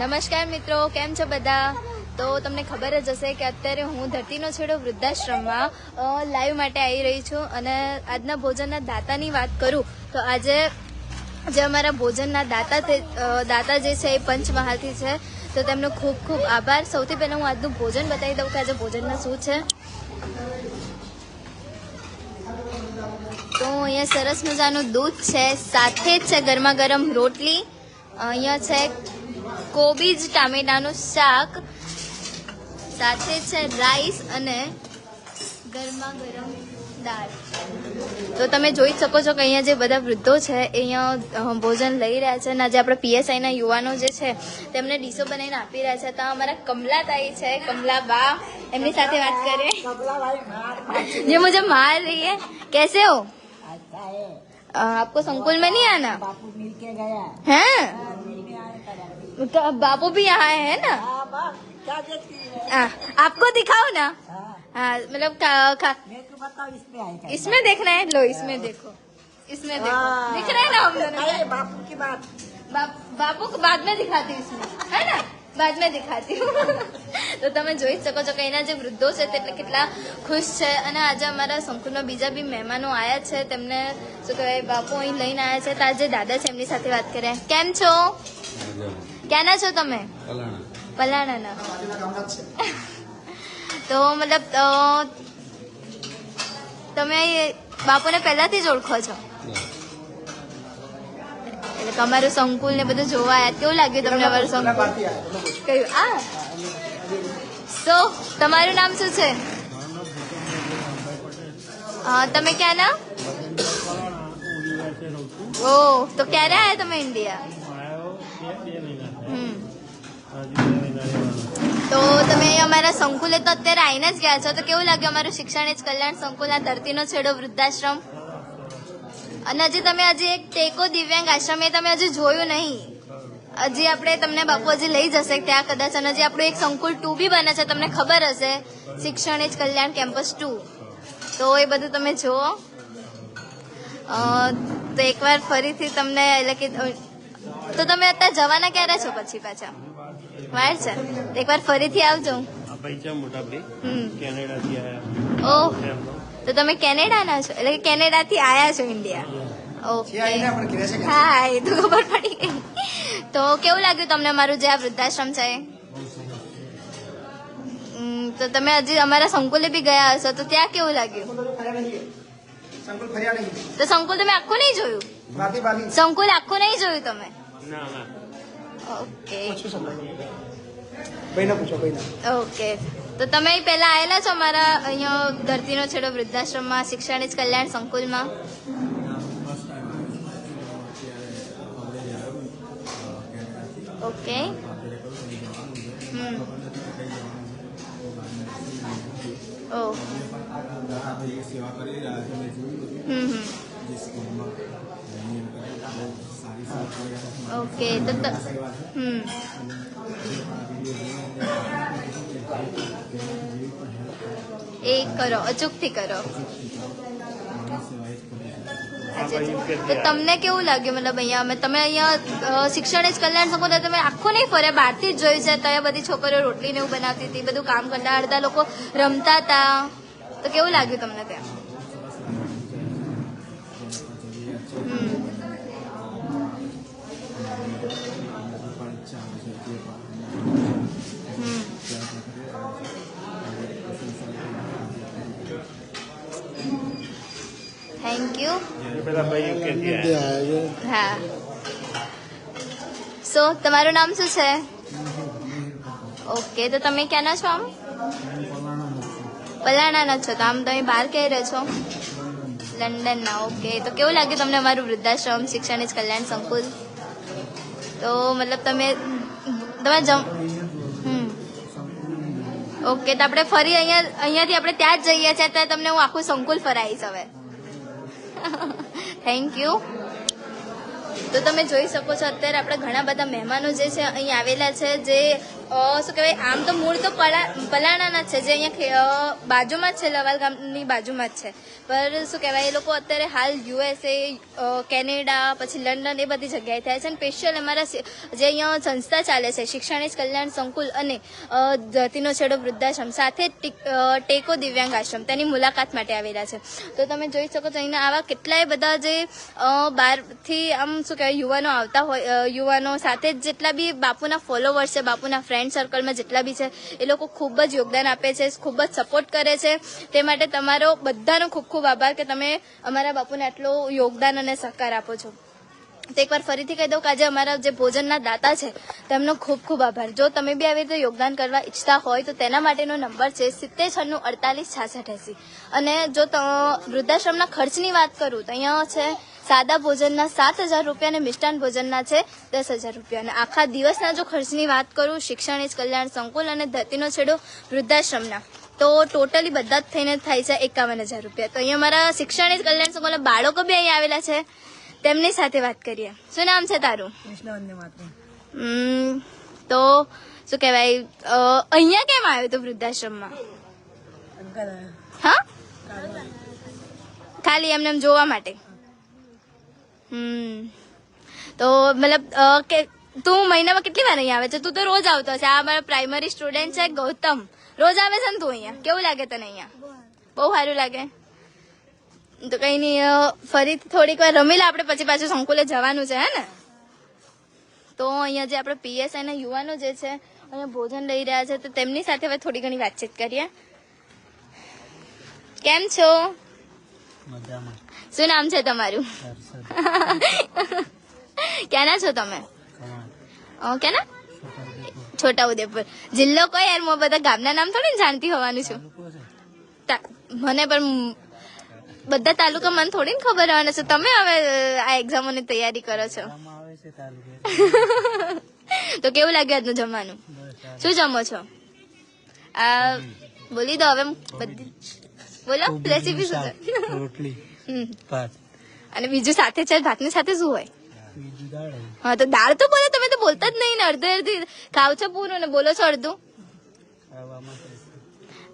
નમસ્કાર મિત્રો, કેમ છો બધા? તો તમને ખબર જ હશે કે અત્યારે હું ધરતીનો છેડો વૃદ્ધાશ્રમમાં લાઈવ માટે આવી રહી છું અને આજના ભોજનના દાતાની વાત કરું તો આજે જે અમારા ભોજનના દાતા જે છે એ પંચમહાલથી છે, તો તેમનો ખૂબ ખૂબ આભાર. સૌથી પહેલાં હું આજનું ભોજન બતાવી દઉં કે આજે ભોજનમાં શું છે. તો અહીંયા સરસ મજાનું દૂધ છે, સાથે જ છે ગરમા ગરમ રોટલી, અહીંયા છે કોબીજ ટામેટાનું શાક, સાથે છે રાઈસ અને ગરમા ગરમ દાળ. તો તમે જોઈ શકો છો કે અહીંયા જે બધા વૃદ્ધો છે એ અહીંયા ભોજન લઈ રહ્યા છે અને આજે આપણે પીએસઆઈના યુવાનો જે છે તેમને ડીશો બનાવીને આપી રહ્યા છે. તો અમારા કમલાતાઈ છે, કમલા બા, એમની સાથે વાત કરીએ. જે મુझे मार रही है, कैसे हो? आपको संकुल में नहीं आना? बापू मिल के गया हैं? तो बापू भी यहाँ है ना? क्या देखती है? आपको दिखाओ ना. हाँ, मतलब मेरे को बताओ इसमें आएगा. इसमें देखना है. लो इसमें देखो, इसमें देखो, दिख रहा है ना हम दोनों? बापू की बात बापू को बाद में दिखाती हूँ, इसमें है ना, बाद में दिखाती हूँ. તો તમે જોઈ શકો છો કે એના જે વૃદ્ધો છે તે કેટલા ખુશ છે. અને આજે અમારા સંકુલમાં બીજા બી મહેમાનો આવ્યા છે, તેમને શું કહેવાય બાપુ અહીં લઈને આવ્યા છે. તો આજે દાદા છે, એમની સાથે વાત કરીએ. કેમ છો? ક્યાંના છો તમે? પલાણાના. તો મતલબ તમે બાપુને પહેલાથી જ ઓળખો છો? એટલે તમારું સંકુલ ને બધું જોવા આવ્યા, કેવું લાગ્યું તમને અમારું સંકુલ? કયું? તો તમારું નામ શું છે? તમે ક્યાંના? ઓહ, તો ક્યારે આવ્યા તમે ઇન્ડિયા? તો તમે અમારા સંકુલે તો અત્યારે આવીને જ ગયા છો, તો કેવું લાગ્યું અમારું શિક્ષણ જ કલ્યાણ સંકુલના ધરતીનો છેડો વૃદ્ધાશ્રમ? અને હજી એક ટેકો દિવ્યાંગ આશ્રમ એ તમે હજી જોયું નહીં. હજી આપણે તમને બાપુ હજી લઈ જશે ત્યાં કદાચ. અને હજી આપણું એક સંકુલ 2 બી બને છે, તમને ખબર હશે, શિક્ષણ જ કલ્યાણ કેમ્પસ 2. તો એ બધું તમે જુઓ. તો એકવાર ફરીથી તમને એટલે કે તો તમે અત્યારે જવાના ક્યારે છો પછી પાછા? વાર છે, એકવાર ફરીથી આવજો. ઓહ, તો તમે કેનેડાના છો, એટલે કે કેનેડાથી આવ્યા છો ઇન્ડિયા? ઓકે, હા, એ તો ખબર પડી ગઈ. તો કેવું લાગ્યું તમને અમારું જે આ વૃદ્ધાશ્રમ છે? તો તમે હજી અમારા સંકુલે બી ગયા હશો, તો ત્યાં કેવું લાગ્યું? તો સંકુલ તમે આખું નહીં જોયું? સંકુલ આખું નહીં જોયું તમે? Okay okay. તો તમે પહેલા આવેલા છો અમારા અહીંયા ધરતીનો છેડો વૃદ્ધાશ્રમમાં, શિક્ષણ જ કલ્યાણ સંકુલમાં? ઓકે. ઓહ. ઓકે. તો એ કરો, અચૂકથી કરો. તો તમને કેવું લાગ્યું? મતલબ અહીંયા તમે અહીંયા શિક્ષણ જ કલ્યાણ સંકુલ તમે આખું નહીં ફરે, બહારથી જ જોયું છે. ત્યાં બધી છોકરીઓ રોટલી ને એવું બનાવતી હતી, બધું કામ કરતા, અડધા લોકો રમતા હતા. તો કેવું લાગ્યું તમને ત્યાં? Thank you. હા. સો તમારું નામ શું છે? ઓકે. તો તમે ક્યાંના છો? આમ પલાણાના છો? તો આમ તમે બહાર ક્યાં રહો છો? લંડનના. ઓકે. તો કેવું લાગ્યું તમને અમારું વૃદ્ધાશ્રમ, શિક્ષણ જ કલ્યાણ સંકુલ? તો મતલબ તમે ઓકે. તો આપણે ફરી અહીંયાથી આપણે ત્યાં જ જઈએ છીએ, ત્યાં તમને હું આખું સંકુલ ફરાઈશ હવે. Thank you. તો તમે જોઈ શકો છો અત્યારે આપણે ઘણા બધા મહેમાનો જે છે અહીં આવેલા છે, જે શું કહેવાય, આમ તો મૂળ તો પલાણાના જ છે, જે અહીંયા બાજુમાં જ છે, લવાલ ગામની બાજુમાં જ છે. પર શું કહેવાય, એ લોકો અત્યારે હાલ USA, કેનેડા, પછી લંડન એ બધી જગ્યાએ થાય છે. અને સ્પેશિયલ અમારા જે અહીંયા સંસ્થા ચાલે છે, શિક્ષણિક કલ્યાણ સંકુલ અને ધરતીનો છેડો વૃદ્ધાશ્રમ સાથે ટેકો દિવ્યાંગ આશ્રમ તેની મુલાકાત માટે આવેલા છે. તો તમે જોઈ શકો છો અહીંના આવા કેટલાય બધા જે બહારથી આમ શું કહેવાય યુવાનો આવતા હોય, યુવાનો સાથે જ જેટલા બી બાપુના ફોલોવર્સ છે, બાપુના ફ્રેન્ડ સર્કલમાં જેટલા બી છે, એ લોકો ખૂબ જ યોગદાન આપે છે, ખૂબ જ સપોર્ટ કરે છે. તે માટે તમારો બધાનો ખૂબ ખૂબ આભાર કે તમે અમારા બાપુને આટલો યોગદાન અને સહકાર આપો છો. તો એકવાર ફરીથી કહી દઉં કે આજે અમારા જે ભોજનના દાતા છે તેમનો ખૂબ ખૂબ આભાર. જો તમે બી આવી રીતે યોગદાન કરવા ઈચ્છતા હોય તો તેના માટેનો નંબર છે 7096486680. અને જો વૃદ્ધાશ્રમના ખર્ચની વાત કરું તો અહીંયા છે સાદા ભોજનના 7,000 રૂપિયા અને મિષ્ટાન ભોજનના છે 10,000 રૂપિયા. અને આખા દિવસના જો ખર્ચની વાત કરું શિક્ષણિક કલ્યાણ સંકુલ અને ધરતીનો છેડો વૃદ્ધાશ્રમના, તો ટોટલી બધા જ થઈને થાય છે 51,000 રૂપિયા. તો અહીંયા અમારા શિક્ષણિક કલ્યાણ સંકુલના બાળકો બી અહીંયા આવેલા છે, તેમની સાથે વાત કરીએ. શું નામ છે તારું? તો શું કહેવાય, અહીંયા કેમ આવ્યો તો વૃદ્ધાશ્રમમાં? હા, ખાલી એમને જોવા માટે. તો મતલબ કે તું મહિનામાં કેટલી વાર અહીંયા આવે છે? તું તો રોજ આવતો હશે. આ મારા પ્રાઇમરી સ્ટુડન્ટ છે ગૌતમ, રોજ આવે છે ને તું અહીંયા. કેવું લાગે તને અહીંયા? બહુ સારું લાગે. તો કઈ નહીં, ફરીથી થોડીક વાર રમી લે આપણે, પછી પાછું સંકુલે જવાનું છે, હે ને? તો અહીંયા જે આપણે PSI ના યુવાનો જે છે અહીંયા ભોજન લઈ રહ્યા છે, તો તેમની સાથે હવે થોડી ઘણી વાતચીત કરીએ. કેમ છો? મજામાં. શું નામ છે તમારું? ક્યાંના છો તમે? ક્યાંના? છોટાઉદેપુર. જિલ્લો કયો યાર? હું બધા ગામના નામ થોડી જાણતી હોવાનું છું. મને પણ બધા તાલુકા મને થોડી ને ખબર હોવાના છે. તમે હવે આ એક્ઝામોની તૈયારી કરો છો તો કેવું લાગ્યું આજનું જમવાનું? શું જમો છો? આ બોલી દો હવે બધી, બોલો રેસીપી શું છે? રોટલી, ભાત અને બીજું સાથે છે ભાતની સાથે શું હોય? બીજું દાળ. હા તો દાળ તો બોલો, તમે તો બોલતા જ નહીં ને, અડધી ખાવ છો પૂરું ને બોલો છો અડધું.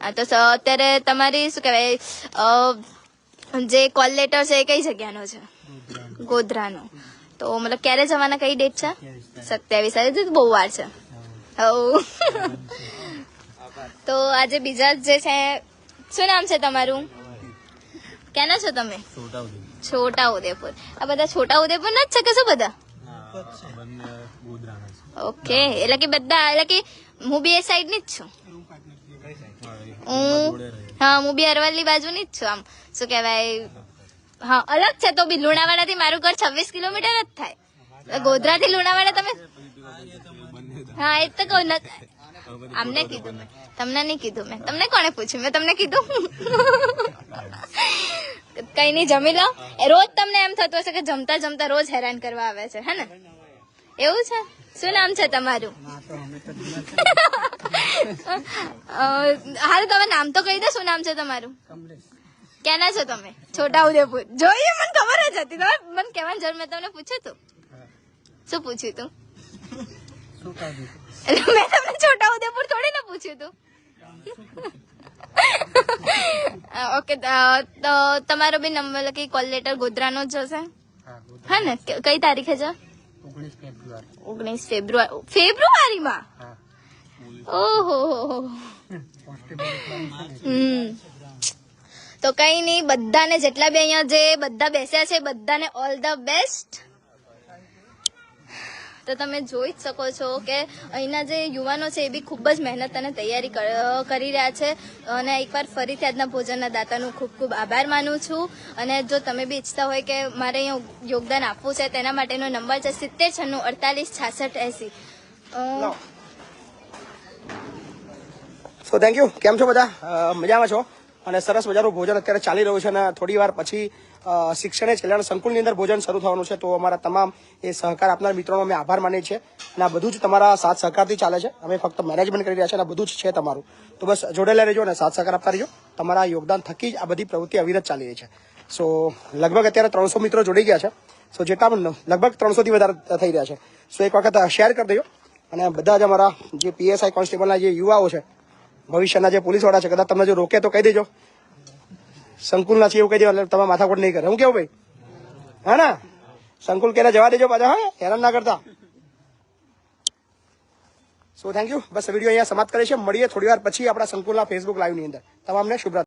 હા તો અત્યારે તમારી શું કહેવાય જે કોલ લેટર છે એ કઈ જગ્યાનો છે? ગોધરાનો. તો મતલબ ક્યારે જવાના, કઈ ડેટ છે? 27. બહુ વાર છે. તો આજે બીજા જે છે, શું નામ છે તમારું? ક્યાંના છો તમે? છોટાઉદેપુર. આ બધા છોટાઉદેપુર ના જ છે કે શું બધા? ઓકે, એટલે કે બધા, એટલે કે હું બી એ સાઈડ ની જ છું. હું બી અરવલ્લી બાજુની જ છું. આમ શું કહેવાય, હા અલગ છે તો બી. લુણાવાડા થી મારું ઘર 26 કિલોમીટર જ થાય. ગોધરા થી લુણાવાડા તમે, હા એ તો કહું. આમને કીધું મેં, તમને નહીં કીધું મેં. તમને કોને પૂછ્યું? મેં તમને કીધું? કઈ નહીં, જમી લો. રોજ તમને એમ થતું હશે કે જમતા જમતા રોજ હેરાન કરવા આવે છે, હે ને? એવું છે? શું નામ છે તમારું? હાલ તમે નામ તો કહી દો, શું નામ છે તમારું? ક્યાંના છો તમે? છોટાઉદેપુર. જોઈએ, મને ખબર જ હતી. તમે મને કહેવાની જરૂર, મેં તમને પૂછ્યું તું. શું પૂછ્યું તું? એટલે મેં તમને છોટાઉદેપુર થોડી ના પૂછ્યું તું. ઓકે, તો તમારો બી નંબર લખી કોલ લેટર ગોધરાનો જ જશે, હા ને? કઈ તારીખે છે? 19 ફેબ્રુઆરી. ફેબ્રુઆરીમાં? ઓહો. તો કઈ નહીં, બધાને જેટલા બી અહીંયા જે બધા બેસ્યા છે બધાને ઓલ ધ બેસ્ટ. તો તમે જોઈ જ શકો છો કે અહીંના જે યુવાનો છે એ બી ખૂબ જ મહેનત અને તૈયારી કરી રહ્યા છે. અને એકવાર ફરીથી આજના ભોજનના દાતાનું ખૂબ ખૂબ આભાર માનું છું. અને જો તમે બી ઈચ્છતા હોય કે મારે અહીંયા યોગદાન આપવું છે, તેના માટેનો નંબર છે 7096486680. So thank you. કેમ છો બધા? મજામાં છો? અને સરસ મજાનું ભોજન અત્યારે ચાલી રહ્યું છે અને થોડી વાર પછી શિક્ષણ કલ્યાણ સંકુલની અંદર ભોજન શરૂ થવાનું છે. તો અમારા તમામ એ સહકાર આપનાર મિત્રોનો અમે આભાર માનીએ છીએ. અને આ બધું જ તમારા સાથ સહકારથી ચાલે છે. અમે ફક્ત મેનેજમેન્ટ કરી રહ્યા છે અને આ બધું જ છે તમારું. તો બસ જોડેલા રહેજો અને સાથ સહકાર આપતા રહેજો. તમારા યોગદાન થકી જ આ બધી પ્રવૃત્તિ અવિરત ચાલી રહી છે. સો લગભગ અત્યારે 300 મિત્રો જોડી ગયા છે. સો જેટલા પણ લગભગ 300 થી વધારે થઈ રહ્યા છે. સો એક વખત શેર કરી દેજો અને બધા જ અમારા જે પીએસઆઈ કોન્સ્ટેબલના જે યુવાઓ છે, ભવિષ્યના જે પોલીસવાળા છે, કદાચ તમને જો રોકે તો કહી દેજો, સંકુલના છે એવું કહી દેજો, એટલે તમે માથાકૂટ નહીં કરે. હું કેવું ભાઈ? હા ના, સંકુલ કે જવા દેજો પાછા, હા, હેરાન ના કરતા. So thank you. Bus video અહીંયા સમાપ્ત કરે છે. મળીએ થોડી વાર પછી આપણા સંકુલના ફેસબુક લાઈવની અંદર. તમામને શુભરાત્રી.